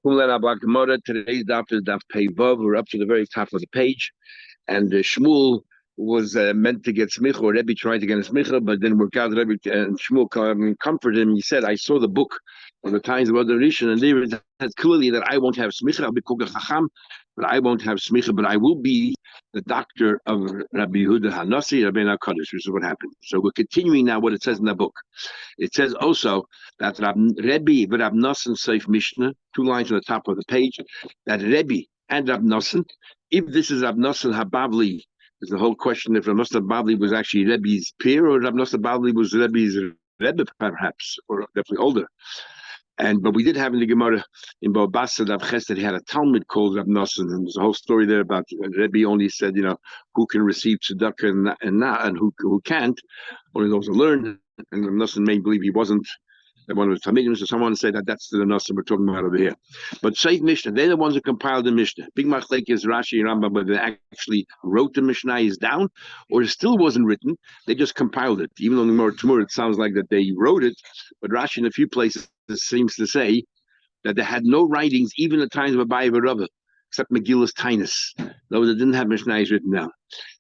Today's daf is daf Pei Vav. We're up to the very top of the page, and Shmuel was meant to get smicha, or Rebbe tried to get a smicha, but then worked out. Rebbe and Shmuel comforted him. He said, "I saw the book of the times of other Rishon, and there it says clearly that I won't have smicha. I'll be called a chacham, but I won't have smicha. But I will be the doctor of Rabbi Yehuda Hanasi, Rabbi Hakadosh." Which is what happened. So we're continuing now what it says in the book. It says also that Rebbe and Rab Nosson Seif Mishnah, 2 lines on the top of the page, that Rebbe and Rab Nosson, if this is Rab Nosson Habavli, there's the whole question if Rab Nosson Habavli was actually Rebbe's peer or Rab Nosson Habavli was Rebbe's Rebbe perhaps, or definitely older. But we did have in the Gemara in Bava Daf that he had a Talmud called Rab Nosson, and there's a whole story there about Rebbe only said, who can receive tzedakah and who can't, only those who learn. And Rab Nosson may believe he wasn't one of the Talmidim, so someone say that that's the Nosson we're talking about over here. But Seif Mishnah, they're the ones who compiled the Mishnah. Big Machlek is Rashi and Rambam, whether they actually wrote the Mishnah is down, or it still wasn't written. They just compiled it. Even though the Gemara it sounds like that they wrote it, but Rashi in a few places seems to say that they had no writings even at times of Abaye Rava, except Megillus Tainus. Those that didn't have Mishnah written down.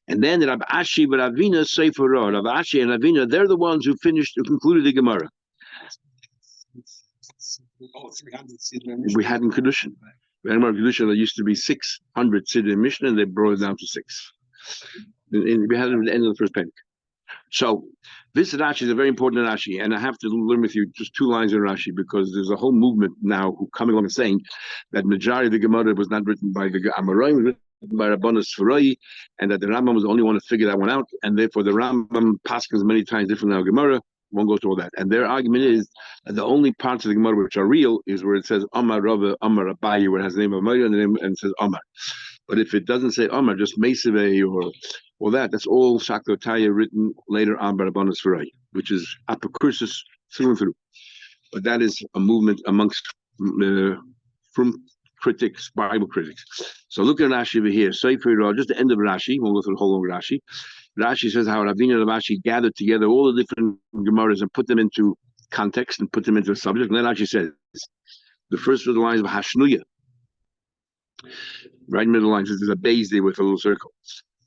And then Rab Ashi and Ravina Sefer Ra. Rab Ashi and Ravina, they're the ones who concluded the Gemara. We had in Kedushin. We had in Kedushin, there used to be 600 Siddur Mishnah, and they brought it down to 6. And we had it at the end of the first Penk. So this Rashi is a very important Rashi, and I have to learn with you just 2 lines in Rashi, because there's a whole movement now who coming along and saying that majority of the Gemara was not written by the Amoraim, written by Rabbanos Sfarai, and that the Rambam was the only one to figure that one out, and therefore the Rambam paskins many times different than our Gemara. Won't go through all that. And their argument is that the only parts of the Gemara which are real is where it says Amar Rava, Amar Abaye, where it has the name of Mary and it says Amar. But if it doesn't say Amar, just Mesave or that's all Shaktotaya written later on by Rabbanos Sfarai, which is apocryphal through and through. But that is a movement amongst from critics, Bible critics. So look at Rashi over here. Sefer Ra, just the end of Rashi. We'll go through the whole long Rashi. Rashi says how Ravina and Rashi gathered together all the different Gemaras and put them into context and put them into a subject. And then Rashi says the first of the lines of Hashnuya, right in the middle lines, there's a base there with a little circle.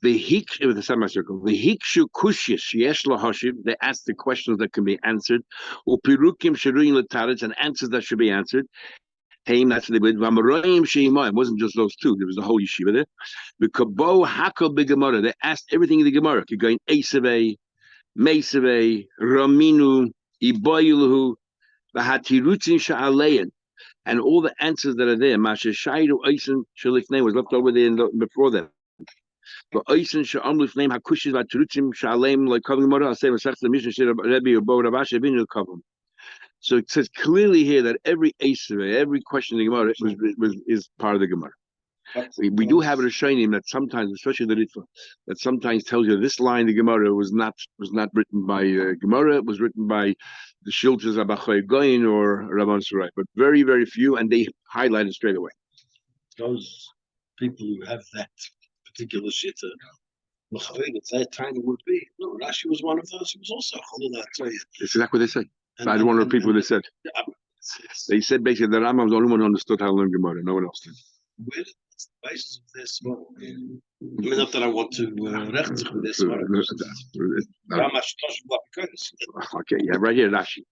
The hik with a semicircle. The hikshu kushis yesh lahashiv. They ask the questions that can be answered. Upirukim sheruin letaretz, and answers that should be answered. That's what they did. It wasn't just those 2. There was a whole yeshiva there. Because hakol b'gemara, they asked everything in the Gemara. Going Eisavei, Meisavei, Raminu, Iboyuluhu, V'hatirutzin sha'alein, and all the answers that are there. Masha Shaidu Eisen Shaliknei was left over there before them. But Eisen Sha'am Lifnei Hakushis V'hatirutzin sha'alein, like Kavim Gemara, I'll say Masech the Mishnah Shir Rebbe or Bo Ravash Avinu Kavim. So it says clearly here that every Eisavei, every question in the Gemara is part of the Gemara. We do have a Rishonim that sometimes, especially the Ritva, that sometimes tells you this line of the Gemara was not written by Gemara, it was written by the Shilchas Abachai Goyin or Rabban Sarai, but very, very few, and they highlight it straight away. Those people who have that particular shitta, it's that tiny would be. No, Rashi was one of those. He was also That's exactly what they say. I don't want to repeat what they said. They said basically that Rambam was the only one who understood how to learn Gemara. No one else did. Where is the basis of this? Not that I want to recht with this. Okay, yeah, right here, Rashi.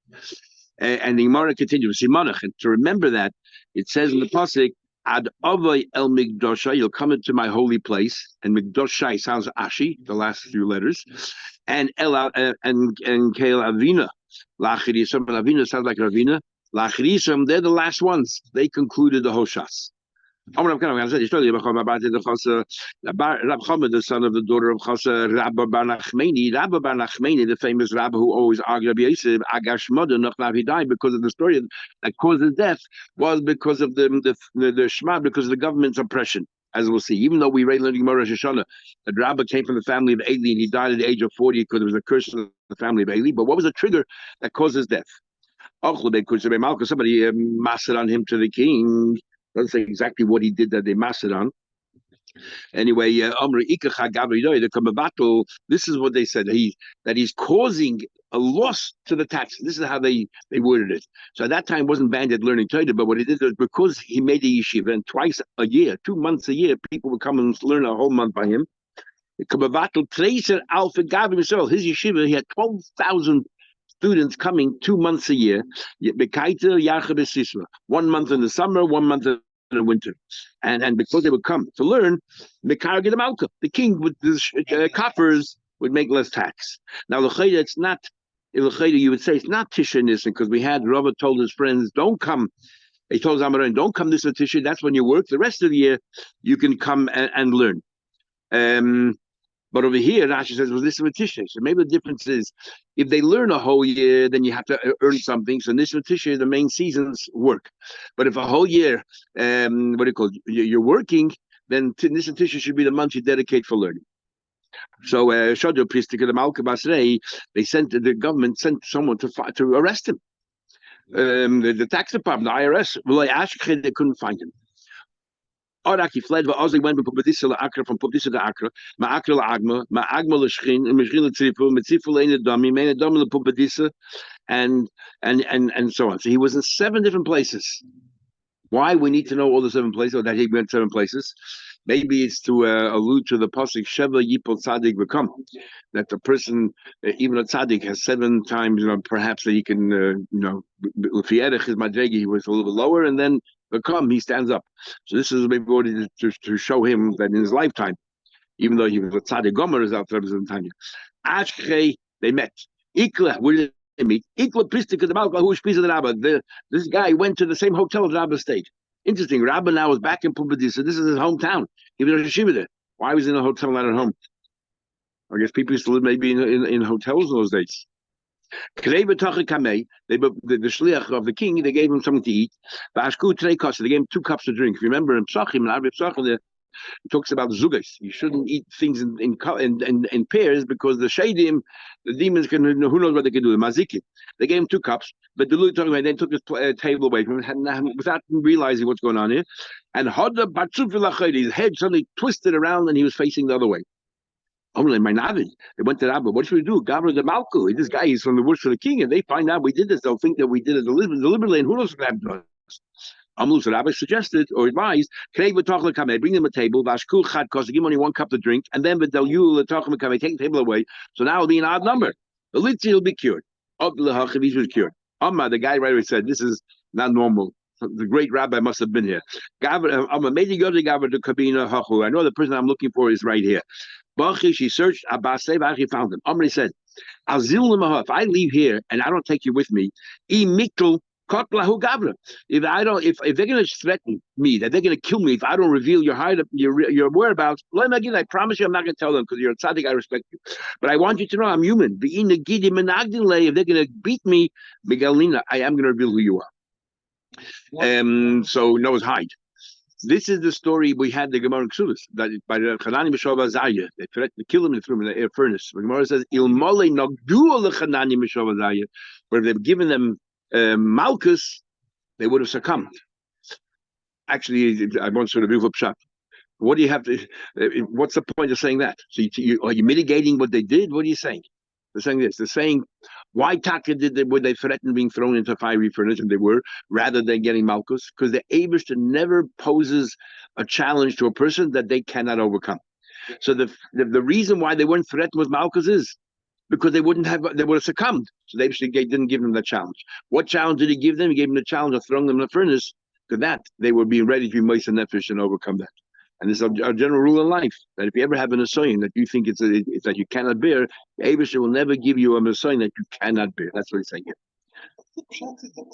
And the Gemara continues. And to remember that, it says in the pasuk, Ad avay el migdosha, you'll come into my holy place, and migdoshai sounds ashi, the last few letters, and el and kael avina, lachirisam and avina sounds like ravina, lachirisam, they're the last ones. They concluded the hoshas. Rab Chama, the son of the daughter of Chasa, Rabba Bar Nachmani, the famous rabbi who always argued Rabbi Yosef, Agash Mother, he died because of the story that caused his death was because of the Shema, because of the government's oppression. As we'll see, even though we read in Gemara Rosh Hashanah that Rabba came from the family of Eli and he died at the age of 40 because there was a curse of the family of Eli. But what was the trigger that caused his death? Somebody mastered on him to the king. Doesn't say exactly what he did that they mastered on. Anyway, they come a battle. This is what they said. That he's causing a loss to the taxes. This is how they worded it. So at that time, it wasn't banned at learning Torah, but what he did was because he made a yeshiva, and twice a year, 2 months a year, people would come and learn a whole month by him. His yeshiva, he had 12,000 students coming 2 months a year. 1 month in the summer, 1 month in the winter. And because they would come to learn, the king with the coffers would make less tax. Now, it's not, you would say it's not Tisha Nisan, because we had Rava told his friends, don't come. He told Zamaran, don't come this Tisha, that's when you work. The rest of the year, you can come and learn. But over here, Rashi says, well, this is Tisha. So maybe the difference is, if they learn a whole year, then you have to earn something. So this Tisha, the main seasons work. But if a whole year, you're working, then this Tisha should be the month you dedicate for learning. So Shodo Pristika, the Malka Basrei, the government sent someone to arrest him. The tax department, the IRS, they couldn't find him. He fled, but also went from Publidisa to Accra, Ma'akra Agma, Ma'agma L'Shchin, Meshchin L'Tzifu, Metzifu Le'ene Dami, Me'ene Dami L'Publidisa, and so on. So he was in 7 different places. Why we need to know all the 7 places, or that he went 7 places? Maybe it's to allude to the pasuk Sheva Yipol Tzadik V'Kam, that the person, even a tzaddik, has 7 times, perhaps that he can, L'Fierech his madregi, he was a little bit lower, and then V'Kam, he stands up. So this is maybe to show him that in his lifetime, even though he was a tzaddik gomer, is out there in Tanya. Ashkei, they met. Ikla, where did they meet? Ikla Pristika, the Malka, who is Pisa the Rabba. This guy went to the same hotel as Rabba stayed. Interesting. Rabba now is back in Pumbedisa. This is his hometown. He was a yeshiva there. Why was he in a hotel, not at home? I guess people used to live maybe in hotels in those days. The shliach of the king, they gave him something to eat. They gave him 2 cups to drink. If you remember in Psachim, in Arbi Psachim, it talks about zugas. You shouldn't eat things in pairs, because the shadim, the demons can, who knows what they can do. The mazikim. They gave him 2 cups, but the talking about, they took his table away from him without realizing what's going on here. And his head suddenly twisted around, and he was facing the other way. They went to Rabba. What should we do? Gabra the Malku. This guy is from the worship of the king, and they find out we did this. They'll think that we did it deliberately, and who knows what happened to us? Amlus Rabbi suggested or advised, bring them a table, give him only 1 cup to drink, and then take the table away. So now it'll be an odd number. The litzi will be cured. He was cured. The guy right away said, this is not normal. The great rabbi must have been here. I know the person I'm looking for is right here. She searched, he found him. Amri said, if I leave here and I don't take you with me, if they're going to threaten me, that they're going to kill me if I don't reveal your whereabouts, I promise you I'm not going to tell them, because you're a tzaddik, I respect you. But I want you to know I'm human. If they're going to beat me, I am going to reveal who you are. So Noah's hide. This is the story we had the Gemara in Ksubis, that by the Chanani Meshova Zaya, they threatened to kill him and threw him in the air furnace. The Gemara says, Ilmole Nogdu le Chanani Meshova Zaya, where if they've given them Malchus, they would have succumbed. Actually, I once heard a beautiful pshat. What do you have to? What's the point of saying that? So are you mitigating what they did? What are you saying? They're saying this. They're saying, why Taka were they threatened being thrown into fiery furnace, and they were, rather than getting Malchus? Because the Eibishter never poses a challenge to a person that they cannot overcome. So the reason why they weren't threatened with Malchus is because they would have succumbed. So they actually didn't give them that challenge. What challenge did he give them? He gave them the challenge of throwing them in the furnace. To that, they were being ready to be moist and nefesh and overcome that. And this is our general rule in life, that if you ever have an assignment that you think it's that you cannot bear, the Eibishter will never give you an assignment that you cannot bear. That's what he's saying here.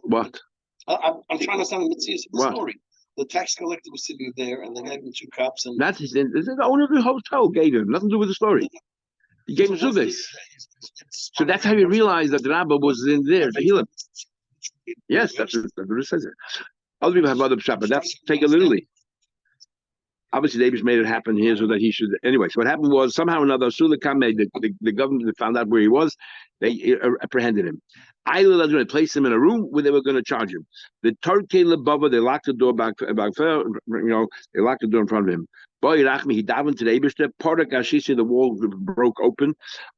What? I'm trying to understand the mitzvah of the story. The tax collector was sitting there, and they gave him 2 cups. And this is the owner of the hotel gave him. Nothing to do with the story. He gave him Zubis. So that's how you realize that the Rabbah was in there to heal him. Yes, that's what it says there. Other people have other pshat, but that's take it literally. Obviously, Davis made it happen here so that he should. Anyway, so what happened was somehow or another, Sulikame, the government found out where he was. They apprehended him. I was going to place him in a room where they were going to charge him. The Turkey Bava, they locked the door back, they locked the door in front of him. Boy, Rachmi, he davened to the Eberste. Porak Ashisi, the wall broke open.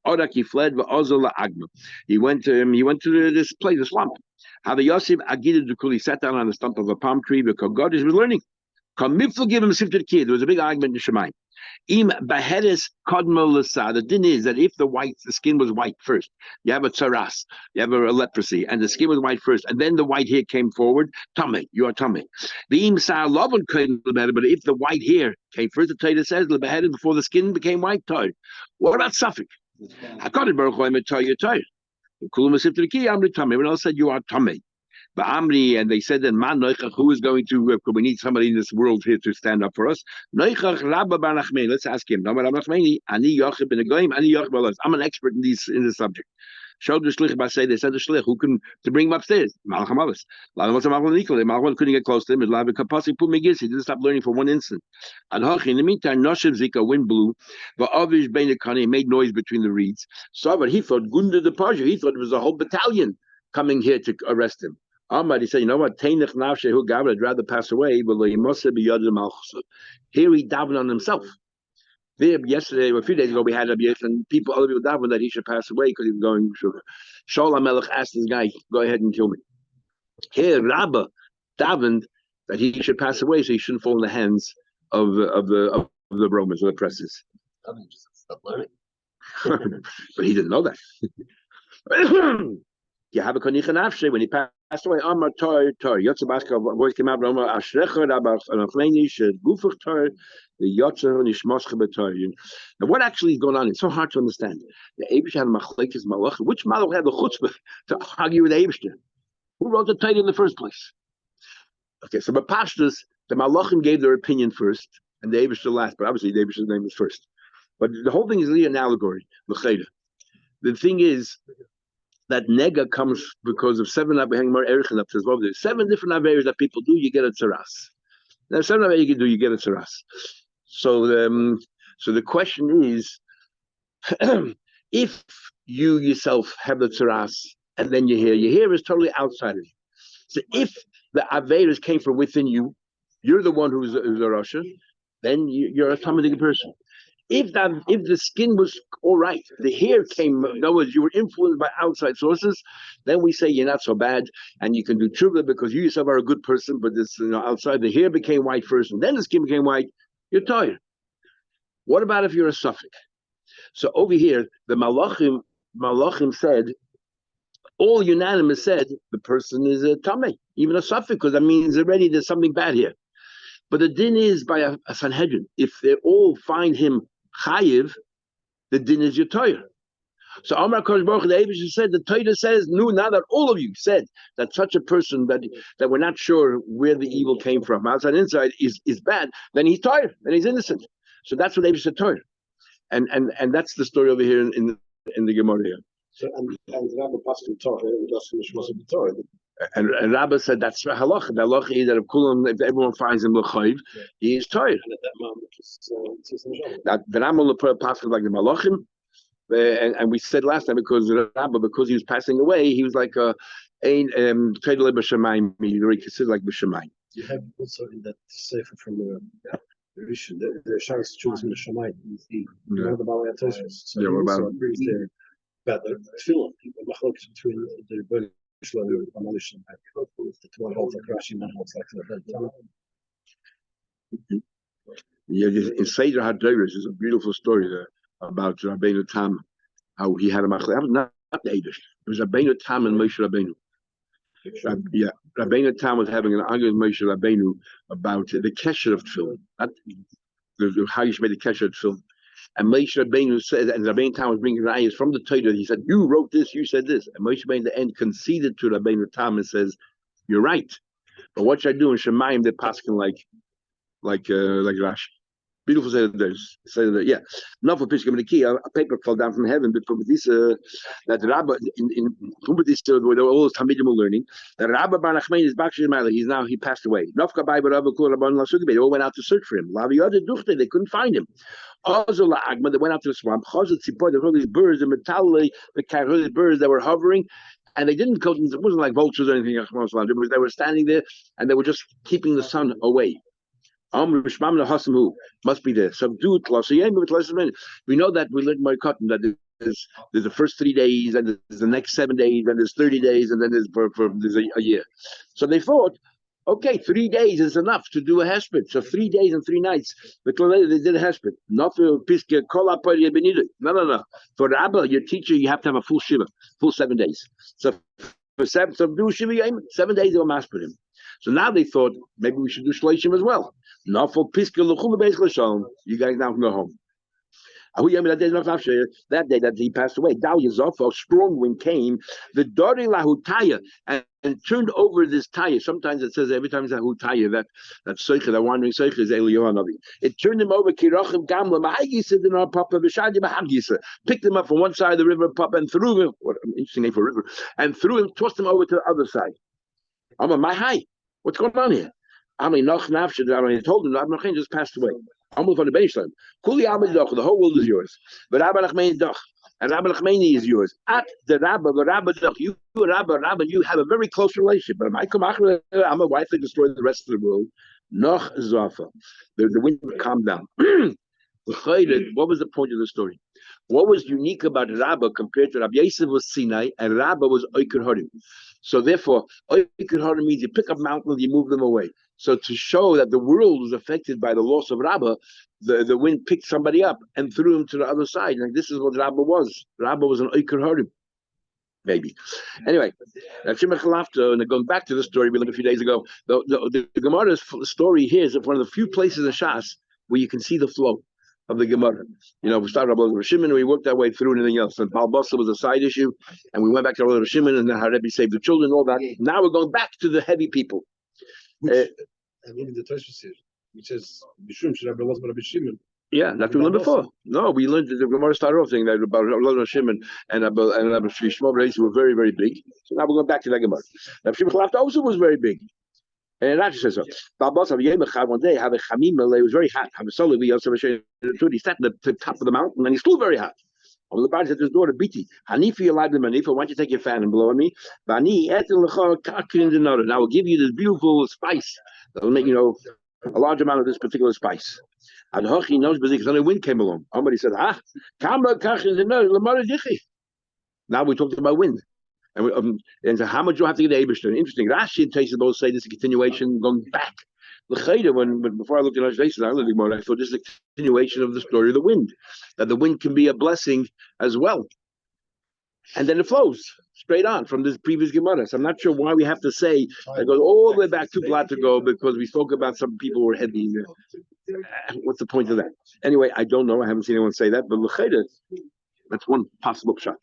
Odak, he fled. Ozola Agma. He went to this place, the swamp. How the Yosef Agida Dukuli sat down on the stump of a palm tree because God was learning. Give him a sifted kid. There was a big argument in Shemaim. Im behedes kodmo lasa. The din is that if the skin was white first, you have a tsaras, you have a leprosy, and the skin was white first, and then the white hair came forward, tummy, you are tummy. The im sa lovon couldn't better, but if the white hair came first, the Torah says the beheaded before the skin became white. What about suffix? I got it, Baruch Hu, you're tired. Everyone else said you are tummy. But Amri, and they said that man Noichach, who is going to? We need somebody in this world here to stand up for us. Noichach Rabba Bar Nachmani. Let's ask him. I'm an expert in this subject. Showed the shlich basay. They said the shlich who can to bring him upstairs. Malacham Abbas. Malacham couldn't get close to him. He didn't stop learning for one instant. And in the meantime, Noshev Zika, wind blew. The Avish Beinakani made noise between the reeds. So, but he thought Gunda the Persia. He thought it was a whole battalion coming here to arrest him. Ahmad, he said, you know what? I'd rather pass away, but here he davened on himself. There, yesterday, or a few days ago, we had a and other people davened that he should pass away because he was going sugar. Shaul HaMelech asked this guy, go ahead and kill me. Here, Rabbah davened that he should pass away so he shouldn't fall in the hands of the Romans or the oppressors. But he didn't know that. You have a konichan afshe when he passed away. Amar tor Yotzabashka voice came out. Amar ashrecha rabach anafleni shed gufach tor the Yotzer nishmoshcha b'tor. Now, what actually is going on? It's so hard to understand. The Eibush had machlekes malach. Which malach had the chutzpah to argue with the Eibush? Who wrote the Torah in the first place? Okay, so Bapashtas, the malachim gave their opinion first, and the Eibush last. But obviously, the Eibush's name was first. But the whole thing is really an allegory. The thing is that nega comes because of seven different averas that people do. You get a tsaras. Now, seven averas you can do, you get a tsaras. So the question is, if you yourself have the tsaras and then your hair is totally outside of you. So if the averas came from within you, you're the one who's a rasha, then you're a Talmudic person. If the skin was all right, the hair came, in other words, you were influenced by outside sources, then we say you're not so bad, and you can do tshuva because you yourself are a good person, but this outside, the hair became white first, and then the skin became white, you're tired. What about if you're a suffix? So over here, the Malachim said, all unanimous said, the person is a tameh, even a suffix, because that means already there's something bad here. But the din is by a Sanhedrin. If they all find him chayiv, the din is your Torah. So Amar Kodesh Baruch the Eibush said, the Torah says, no, now that all of you said that such a person that we're not sure where the evil came from, outside inside, is bad, then he's Torah, then he's innocent. So that's what Eibush said Torah. And that's the story over here in the Gemara here. So and Rabbi Pascal Torah, the Torah. And Rabbi said that's halach. The halach is that if everyone finds him l'chayv, he is tired. That the Rambam will pass like the malachim, and we said last time because he was passing away, he was like ein tedele b'shamayim. He really considered like b'shamayim. You have also in that sefer from the Rishon, the Shabbos choosing the Shamayim. You know the Bava Metzia Daf. So he also agrees there about the tefillah, the machlokes between the Rebbeinu. Yeah, in Seder HaDoros is a beautiful story there about Rabbeinu Tam, how he had a machlek. Not the Eibush. It was Rabbeinu Tam and Moshe Rabbeinu. Rabbeinu Tam was having an argument with Moshe Rabbeinu about the kesher of tefillin, how you should make the kesher of tefillin. And Moshe Rabbeinu said, and Rabbeinu Tam was bringing rayas from the Torah. He said, "You wrote this, you said this." And Moshe Rabbeinu, in the end, conceded to Rabbeinu Tam and says, "You're right, but what should I do in Shemayim? They're pasking like Rashi." Beautiful Seder. Yeah. Not for Pishka Key, a paper fell down from heaven, but from this, that the Rabbi, in this, where they were all Tamidim learning, the Rabbi Bar Nachman is Bakshir Mala. He passed away. Nafka Bai Rabbi Kul Rabban Lasugi, they all went out to search for him. Lavi Yada Duchte, they couldn't find him. Azula Agma, they went out to the swamp. Chazat Tzipor, they heard these birds, the Metallai, the birds that were hovering. And they didn't go, it wasn't like vultures or anything. They were standing there and they were just keeping the sun away. Must be there. Subdued. We know that we learned my cotton that there's the first 3 days, and there's the next 7 days, and there's 30 days, and then there's a year. So they thought, okay, 3 days is enough to do a hesped. So 3 days and 3 nights. But they did a hesped. Not for Piske No. For Rabba, your teacher, you have to have a full shiva, full 7 days. So for 7 days they were masked him. So now they thought maybe we should do shleishim as well. Not for Piske l'chum beis l'shon. You guys now can go home. That day that he passed away, a strong wind came, the Dori Lahutaya, and turned over this tire. Sometimes it says every time it's a hutaya, that Seicha, that wandering Seicha is Eliyahu. It turned him over, Kirachim Gamla, Mahagisa, in our Papa, Vishadi Mahagisa, picked him up from one side of the river, Papa, and threw him, what an interesting name for a river, and tossed him over to the other side. I'm on my high. What's going on here? I told him that Abnachin just passed away. Almost on the baseline. The whole world is yours. But Rabbi Nachman Doch, and Rabbi Nachmani is yours. At the Rabbi Doch, you Rabbi, you have a very close relationship. But I'm a wife that destroyed the rest of the world. Noch Zafa. The wind calmed down. What was the point of the story? What was unique about Rabbah compared to Rabbi Yosef was Sinai and Rabbah was Oiker Harim. So therefore, Oiker Harim means you pick up mountains, you move them away. So to show that the world was affected by the loss of Rabbah, the wind picked somebody up and threw him to the other side. And this is what Rabbah was. Rabbah was an Oiker Harim. Maybe. Anyway, and going back to the story we learned a few days ago, the Gemara's story here is one of the few places in Shas where you can see the flow of the Gemara. We started with Rosh Shimon and we worked our way through anything else. And Pal Basel was a side issue, and we went back to Rosh Shimon and how Rebbe saved the children, all that. Now we're going back to the heavy people. And even the Toshis here, which says Bishum should have lost Rabbi Shimon. Yeah, that's what we learned before. No, we learned the Gemara started off saying that about Rosh Shimon and Rabbi Shmuel were very, very big. So now we're going back to that Gemara. Rabbi Shimon also was very big. And Rashi says so. One day, have a chamim. It was very hot. Have a solo. He sat at the top of the mountain, and he's still very hot. The Bible said to his daughter, Biti, Hanifi alive the Manifa, why don't you take your fan and blow on me? Bani, now I will give you this beautiful spice that will make, a large amount of this particular spice. And Hochi knows because then a wind came along. Somebody said, now we talked about wind. And so how much you have to get Eberstein? Interesting. Rashi and Taisa both say this is a continuation going back. Before I looked at Rashi, I thought this is a continuation of the story of the wind. That the wind can be a blessing as well. And then it flows straight on from this previous Gemara. So I'm not sure why we have to say it goes all the way back to Blat ago because we spoke about some people who were heavy. What's the point of that? Anyway, I don't know. I haven't seen anyone say that, but that's one possible shot.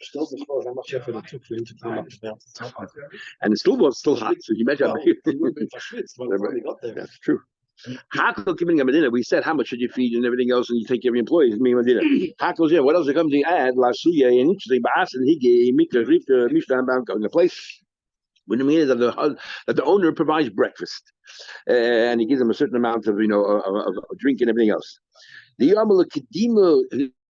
And it still was still hot, so you imagine. That's true. We said how much should you feed and everything else, and you take every employee. What else comes to add? And interesting, in the place. What it means is that the owner provides breakfast, and he gives them a certain amount of of drink and everything else.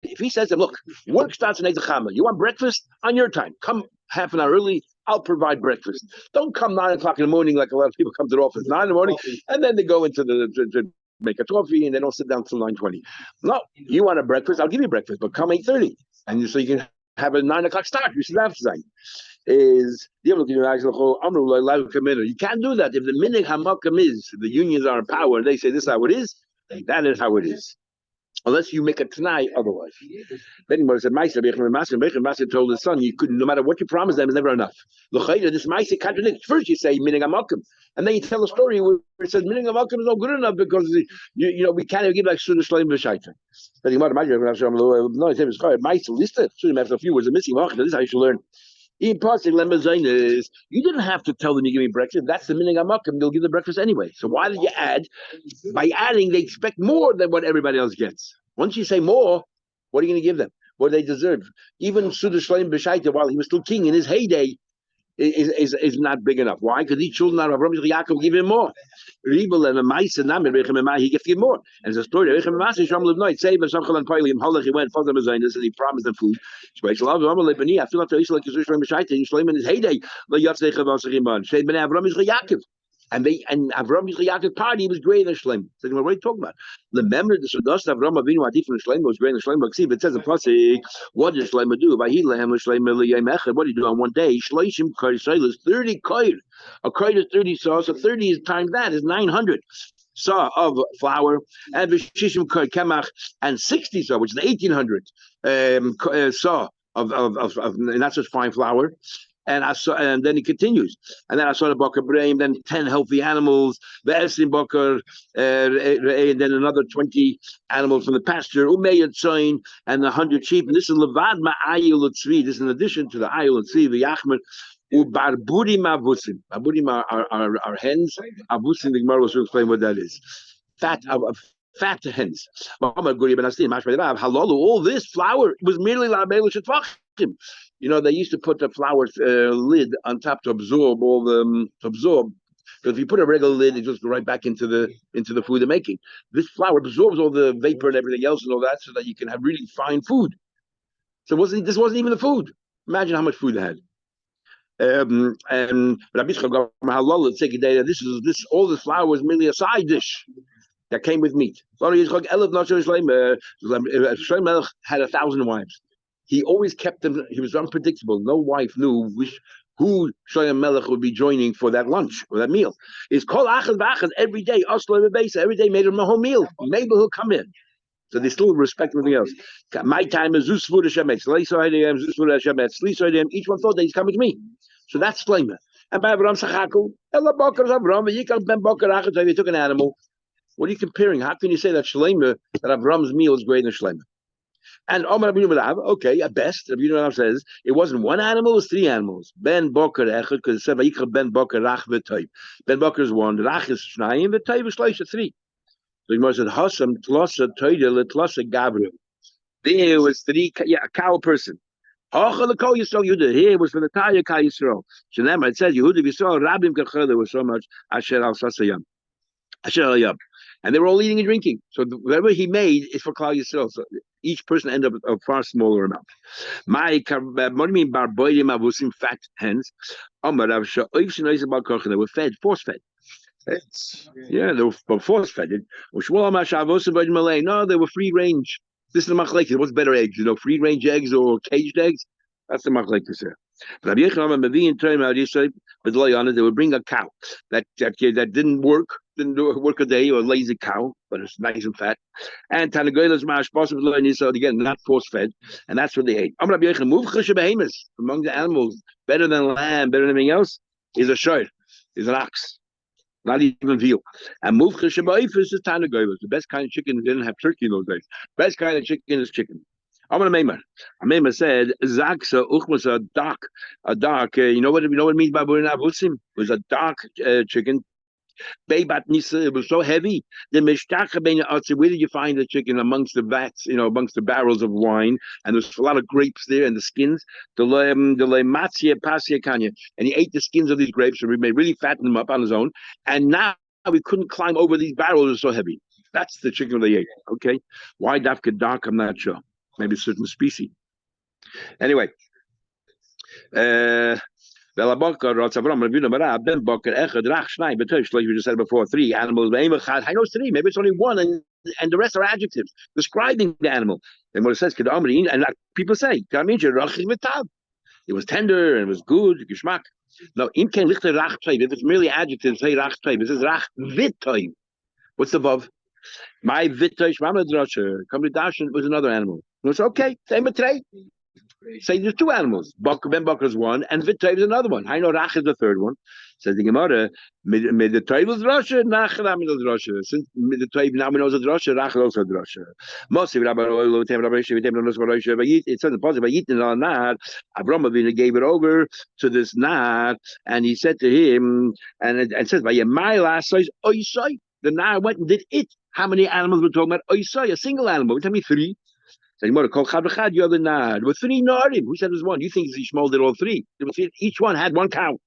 If he says to them, look, work starts at 8 o'clock. You want breakfast? On your time. Come half an hour early. I'll provide breakfast. Don't come 9 o'clock in the morning like a lot of people come to the office 9 in the morning, and then they go into to make a coffee and they don't sit down till 9:20. No, you want a breakfast? I'll give you breakfast, but come 8:30, and so you can have a 9 o'clock start. You should have to say. You can't do that. If the minig hamakam is the unions are in power and they say this is how it is, that is how it is. Unless you make a Tanai otherwise. Then he said, Master told his son, you couldn't, no matter what you promise them, is never enough. This Maisa contradicts. First you say, Minig Amalkam. And then you tell a story where it says, Minig Amalkam is not good enough because, we can't even give like Suda Shleim B'Shaita. Then he might imagine, no, he said, Maisa listed. After a few words are missing. This is how you should learn. You didn't have to tell them you give me breakfast. That's the minig amakim. They'll give the breakfast anyway. So why did you add? By adding, they expect more than what everybody else gets. Once you say more, what are you going to give them? What do they deserve? Even Suda Shleim B'Shaita, while he was still king in his heyday, is not big enough. Why? Because these children out of Avraham Yaakov give him more. Rebel and a mice and he gets him more. And it's a story. He went, father Mazainis, and he promised them food. I feel like Shleim in his heyday. And Avram Yisrael's party was greater than Shleim. So what are you talking about? Remember the Sudas of Avram Avinu Adif from Shleim was greater than Shleim. It says in Pasuk, what did Shleim do? What do you do on one day? Shleishim Karsailas 30 koir. A koir is 30 saw, so 30 is times that is 900 saw of flour, and Vishishim Kemach and 60 saw, which is 1800 saw of not just fine flour. And I saw, and then he continues. And then I saw the Bakar Brain, then 10 healthy animals, the Esim Bakar, and then another 20 animals from the pasture, Umeyad Tzoin, and 100 sheep. And this is Levad Ma'ayil Tzvi. This is in addition to the Ayil Tzvi, the Yachmer, Ubarburim Avusim. Barburim are hens. Avusim, the Gemara will explain what that is. Fat hens. All this flour was merely Labelu Shetvachim. You know, they used to put the flour lid on top to absorb all the because if you put a regular lid, it just goes right back into the food they're making. This flour absorbs all the vapor and everything else and all that, so that you can have really fine food. So this wasn't even the food. Imagine how much food they had. And Rabbi Yitzchak Halal this all this flour was merely a side dish that came with meat. Shlomo had 1,000 wives. He always kept them. He was unpredictable. No wife knew who Shlomo Melech would be joining for that lunch or that meal. It's called achad v'achad every day. Every day made him a whole meal. Maybe he'll come in. So they still respect everything else. My time is Zeus food Hashemetz. Each one thought that he's coming to me. So that's Shlomo. And by Avram Sachaku, Ella Bakar Avram, Yikal Ben Bakar Achad. They took an animal. What are you comparing? How can you say that Shlomo, that Avram's meal is greater than Shlomo? And Omar Rabbi Yudam, okay, at best, Rabbi Yudam says it wasn't one animal, it was 3 animals. Ben Boker Echad, because it said Vayikra Ben Boker Rach v'Toyb. Ben Boker is 1, Rach is 9, v'Toyb is 3. So the Gemara said Hasam Tlosa Toyde Tlosa Gabriel. There was 3, a cow person. Here was for the entire Kal Yisrael. Shenema, it says Yehuda Yisrael Rabim Kachel. There was so much Asher al Sasayam, Asher al Yab. And they were all eating and drinking. So whatever he made is for Klal Yisrael. So each person ended up a far smaller amount. What do you mean barboidim avusim, fat hens? They were fed, force fed. Yeah, they were force fed. No, they were free range. This is the machlekes. What's better eggs? Free range eggs or caged eggs? That's the machlekes here. But they would bring a cow that didn't work a day, or a lazy cow, but it's nice and fat. And Tanagoylas mash possible, so again, not force fed, and that's what they ate. Among the animals, better than lamb, better than anything else, is a shor, is an ox, not even veal. And muvcha is Tanagoylas. The best kind of chicken. They didn't have turkey in those days. Best kind of chicken is chicken. Amar said, "Zaksa uchmas a dark. You know what it means by burin avusim? It was a dark chicken. Beibat nisa. It was so heavy. The mishtacha bein atzi. Where did you find the chicken amongst the vats? Amongst the barrels of wine, and there's a lot of grapes there and the skins. The matzia pasia kanya, and he ate the skins of these grapes, and he really fattened them up on his own. And now we couldn't climb over these barrels. It was so heavy. That's the chicken they ate. Okay, why dafka dark? I'm not sure. Maybe a certain species. Anyway, like we just said before, 3 animals. I know 3. Maybe it's only 1, and the rest are adjectives describing the animal. And what it says, and like people say, it was tender and it was good, geschmack. No, if it's merely adjectives, say rach toiv. It says rach vitoiv. What's above? My vitoiv shmamad rasher. Company dashin was another animal. It's okay, same a tray. Say there's two animals. Ben Bakr is one, and Vitayv is another one. I know Rach is the third one. Says the Gemara, mid the Tayv is Rasha, Nachram is Rasha. Since mid the Tayv now knows Rasha, Rach also Rasha. Mostly Rabbi Oilo, Tem Rabbi Shiv, Tem Rabbi Rasha, but it says the positive by Yitin on Nad. Avram Avinu gave it over to this Nad, and he said to him, and it says by my last size, Oisai. The Nad went and did it. How many animals we're talking about? Oisai, a single animal. Tell me three. So you call Chad v'Chad, you have the Nad. With three Narim. Who said it was one? You think Yishmael did all three? Each one had one cow.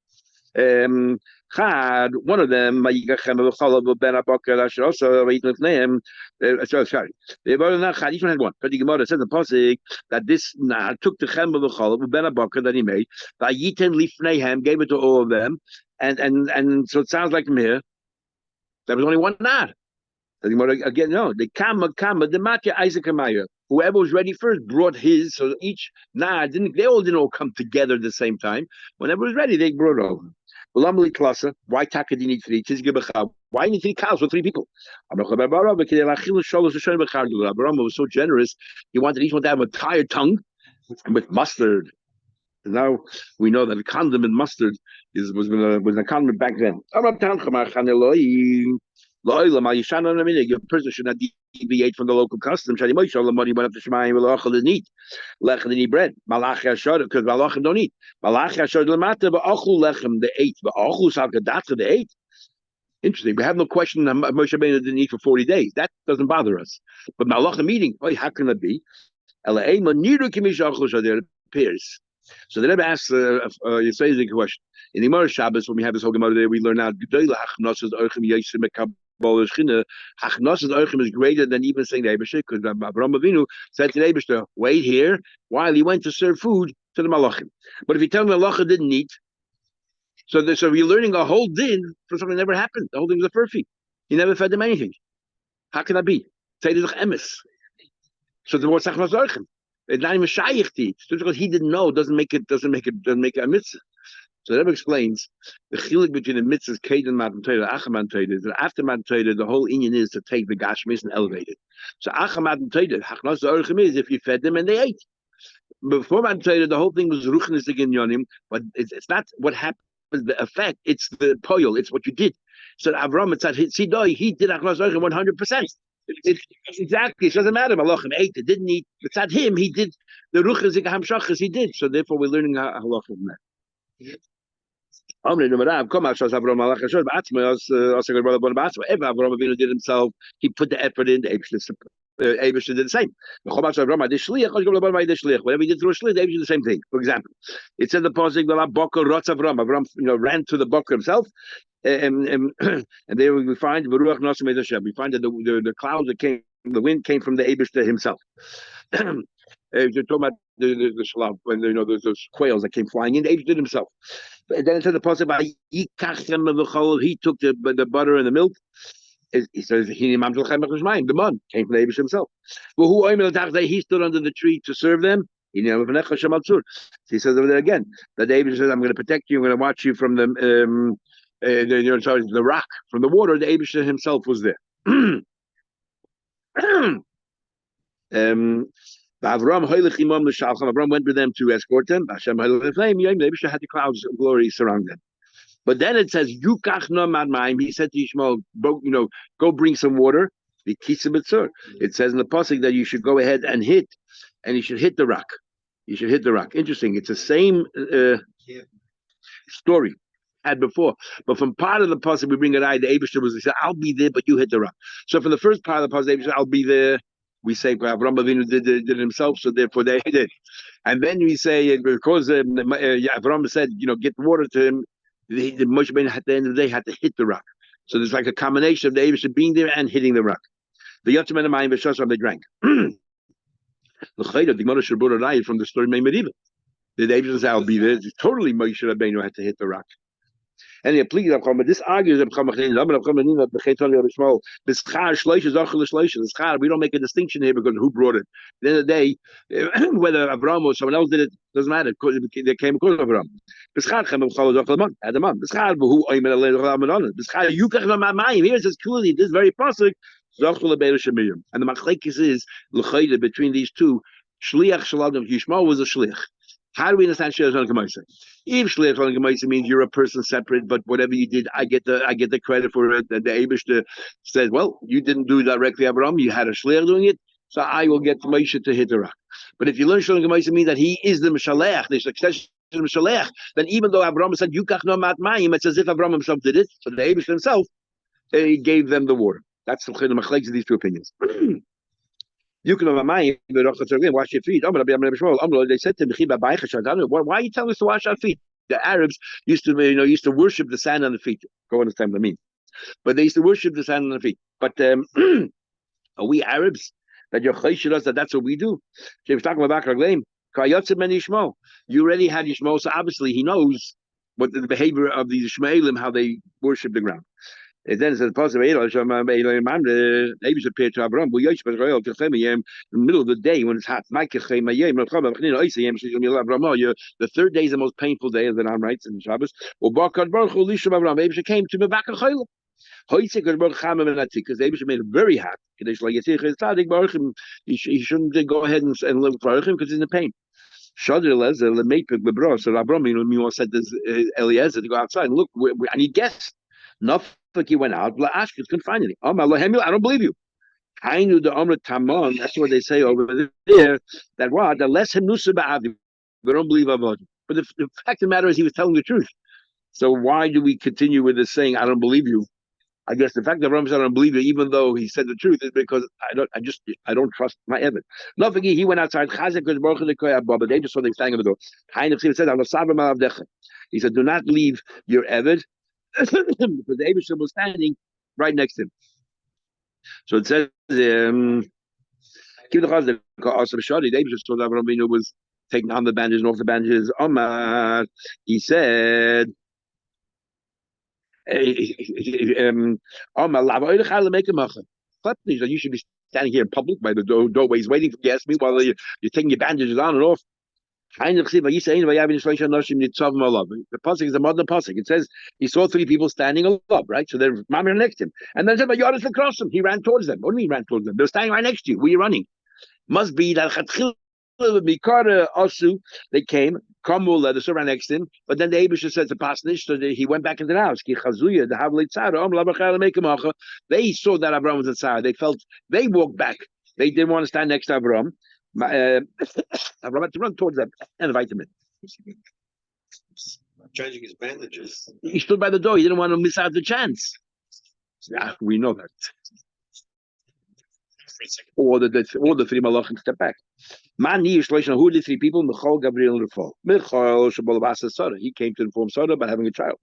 Chad, one of them, sorry. Each one had one. But the Gemara says in the Pasuk that this Nad took the Chem of the Cholov, Ben Abakar that he made, by Yitem Lifneihem, gave it to all of them, and so it sounds like from here, there was only one Nad. Again, no, the Kama, the Matya Isaac Amaya. Whoever was ready first brought his, so each they all didn't all come together at the same time. Whenever it was ready, they brought over. Why Taka did you need three? Why you need three cows for three people? Abraham was so generous, he wanted each one to have a entire tongue with mustard. Now we know that the condiment mustard was a condiment back then. A person should not deviate from the local custom. Went up to Shemayim and eat. Lechem didn't eat bread. Malachi Ashad, because Malachim don't eat. Malachi Ashad Lamata, but Achul Lechem they ate. But Achul Salkadatza they ate. Interesting. We have no question that Moshe Rabbeinu didn't eat for 40 days. That doesn't bother us. But Malachim eating, how can that be? It appears. So the Rebbe asks Yisrael a question. In the Gemara Shabbos, when we have this whole Gemara there, we learn out Hachnosas Orchim is greater than even saying the Eibusher, because Avraham Avinu said to the Eibusher, wait here while he went to serve food to the Malachim. But if you tell me the Malachim didn't eat, so you're learning a whole din for something that never happened. The whole thing was a furphy. He never fed them anything. How can that be? Say the emes. So the word Hachnosas Orchim. It's not even shaykh to eat. Just because he didn't know doesn't make it a mitzvah. So that explains the chilik between the mitzvahs Kaden Matan Torah, Acham Matan Torah. Is that after Matan Torah, the whole inyan is to take the gashmis and elevate it. So Acham Matan Torah, Hachnos Orchim is if you fed them and they ate. Before Matan Torah, the whole thing was ruchnis again yonim, but it's not what happened. The effect, it's the poil, it's what you did. So Avram, it's that he did Hachnos Orchim 100%. Exactly, it doesn't matter. Malachim ate, it didn't eat. It's not him. He did the ruchas hamshachas. He did. So therefore, we're learning halacha from that. If Avraham Avinu did himself, he put the effort in. The Eibush did the same. Whatever he did through a shliach, the Eibush did the same thing. For example, it said the pasuk Avram ran to the boker himself, and there we find we find that the clouds that came, the wind came from the Eibush himself. You're talking about the shlav, when those quails that came flying in, the Eibush did himself. And then it said the pasuk he took the butter and the milk. He says the man came from the Eibush himself. He stood under the tree to serve them. He says over there again that the Eibush says, "I'm going to protect you. I'm going to watch you from the rock, from the water." The Eibush himself was there. Avram went with them to escort them. Hashem had the clouds of glory surround them. But then it says, he said to Yishmael, go bring some water. It says in the pasuk that you should go ahead and you should hit the rock. You should hit the rock. Interesting. It's the same story had before. But from part of the pasuk we bring it out, the Eibush was, he said, I'll be there, but you hit the rock. So from the first part of the pasuk, the Eibush said, I'll be there. We say Avraham Avinu did it himself, so therefore they did. And then we say because Avraham said, get the water to him, the Moshe Rabbeinu at the end of the day had to hit the rock. So there's like a combination of the Eibush being there and hitting the rock. The Yotzim and the Mayim V'Shasam they drank. The Gemara should brought a riot from the story of Meimer. The Eibush said, "I'll be there." It's totally Moshe Rabbeinu had to hit the rock. And this argues we don't make a distinction here because who brought it. At the end of the day, whether Avram or someone else did it, doesn't matter. They came because of Avram. Here it says clearly, this very pasuk, and the machlekes is between these two. Shliach Shalom Yishmael was a shliach. How do we understand Shliach Shalom Gemaisa? If Shliach Shalom Gemaisa means you're a person separate, but whatever you did, I get the credit for it. And the Eibushter said, well, you didn't do it directly, Abraham. You had a shliach doing it, so I will get Moshe to hit the rock. But if you learn Shalom Gemaisa means that he is the Mishalech, the succession of Mishalech, then even though Abraham said Yukach no mat mayim, it's as if Abraham himself did it. So the Eibushter himself, he gave them the water. That's the machlekes of these two opinions. You can wash your feet. They said to him, why are you telling us to wash our feet? The Arabs used to worship the sand on the feet. Go understand what I mean. But they used to worship the sand on the feet. But are we Arabs that you're chayshir us that that's what we do? You already had Yishmael, so obviously he knows what the behavior of the Ishmaelim, how they worship the ground. And then it says, the Abish appeared to Abraham, in the middle of the day when it's hot. The third day is the most painful day, as the Ram writes in Shabbos. Abish came to Mevaka because Abish made it very hot. He shouldn't go ahead and live for him because he's in pain. So Abraham, said this Eliezer to go outside and look, I need guests. Nothing he went out. Couldn't find any. I don't believe you. I knew the Amrit Tamon. That's what they say over there. That what the less him nusa we don't believe about it. But the fact of the matter is, he was telling the truth. So why do we continue with this saying, "I don't believe you"? I guess the fact that Ram said, "I don't believe you," even though he said the truth, is because I don't trust my evidence. Nothing. He went outside. But they just saw they standing at the door. He said, "Do not leave your evidence." Because the Abishur was standing right next to him. So it says, the Abishur saw that Rabbeinu was taking on the bandages and off the bandages. Omar, he said, you should be standing here in public by the doorways waiting for you to ask me while you're taking your bandages on and off. The pasuk is a modern pasuk. It says he saw three people standing up, right? So they're mamir next to him, and then said, "But Yodas across him." He ran towards them. What do you mean he ran towards them? They're standing right next to you. Where are you running? Must be that they came. Kamul, the ran next to him, but then the Abishah said to Pasnish, so he went back into the house. They saw that Abraham was inside. They walked back. They didn't want to stand next to Abraham. Abraham had to run towards them and invite him in. Changing his bandages. He stood by the door. He didn't want to miss out the chance. Yeah, we know that. Or the three malachim step back. Who are the three people? Michal, Gabriel, and Rafal. Michal, Shabalabasa, Sarah. He came to inform Sarah about having a child.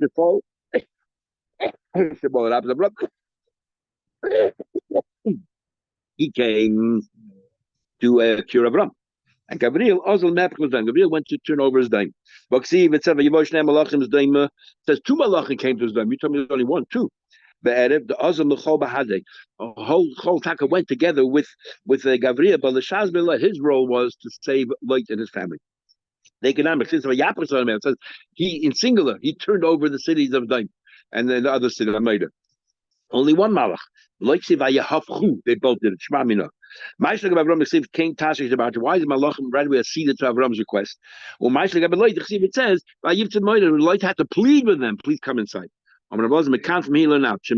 Rafal, he came to cure Abraham. And Gabriel, Gabriel went to turn over his dime. But see, it says two malachim came to his dime. You told me there's only one, two. The Azal Mechol Bahadek, whole Taka went together with Gabriel, but the Shazbila, his role was to save Lot and his family. The economics says he in singular he turned over the cities of Daim and then the other city of Maida. Only one malach. They both did it. Shmamina. Ma'aseh Avraham came Tashish about why is malachim right away acceded to Avram's request? Well, Ma'aseh it says Lot had to plead with them. Please come inside. From here learn out. To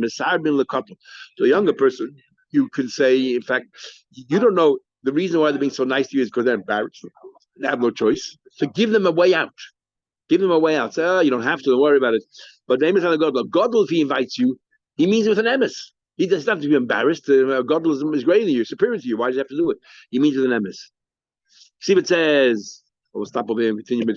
a younger person, you can say, in fact, you don't know the reason why they're being so nice to you is because they're embarrassed. They have no choice. So give them a way out. Give them a way out. Say, oh, you don't have to, don't worry about it. But the name is God. God, if he invites you, he means it with an emes. He doesn't have to be embarrassed. God is greater than you, superior to you. Why does he have to do it? He means with an emes. See what it says. We'll stop over here and continue.